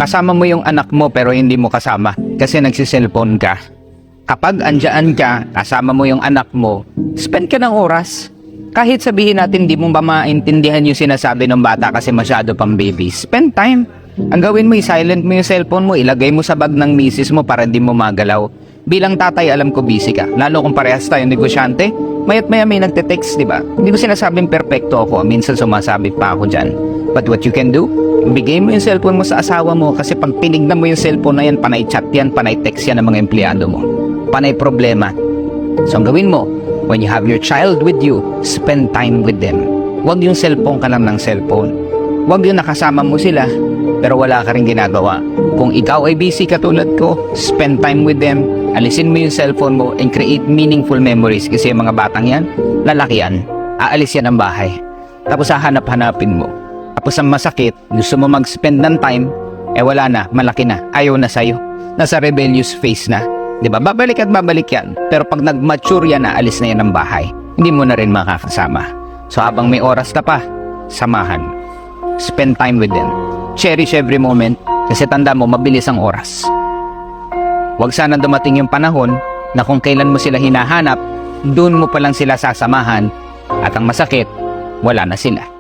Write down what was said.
Kasama mo yung anak mo pero hindi mo kasama kasi nagsiselfone ka. Kapag andyan ka, kasama mo yung anak mo, spend ka ng oras. Kahit sabihin natin di mo ba maintindihan yung sinasabi ng bata kasi masyado pang baby, spend time. Ang gawin mo, i-silent mo yung cellphone mo, ilagay mo sa bag ng misis mo para di mo magalaw. Bilang tatay, alam ko busy ka. Lalo kung parehas tayong negosyante, mayat maya may nagte-text, di ba? Hindi ko sinasabing perfecto ako, minsan sumasabi pa ako dyan. But what you can do, ibigay mo yung cellphone mo sa asawa mo kasi pag tinignan mo yung cellphone na yan, panay chat yan, panay text yan ng mga empleyado mo. Panay problema. So ang gawin mo, when you have your child with you, spend time with them. Huwag yung cellphone ka lang ng cellphone. Huwag yung nakasama mo sila, pero wala ka rin ginagawa. Kung ikaw ay busy katulad ko, spend time with them, alisin mo yung cellphone mo, and create meaningful memories. Kasi yung mga batang yan, lalaki yan, aalis yan ng bahay. Tapos hahanap-hanapin mo. Tapos ang masakit, gusto mo mag-spend ng time, wala na, malaki na, ayaw na sa'yo. Nasa rebellious phase na. Diba? Babalik at babalik yan. Pero pag nag-mature yan, aalis na yan ng bahay. Hindi mo na rin makakasama. So habang may oras ka pa, samahan. Spend time with them. Cherish every moment kasi tanda mo, mabilis ang oras. Huwag sana dumating yung panahon na kung kailan mo sila hinahanap, doon mo pa lang sila sasamahan at ang masakit, wala na sila.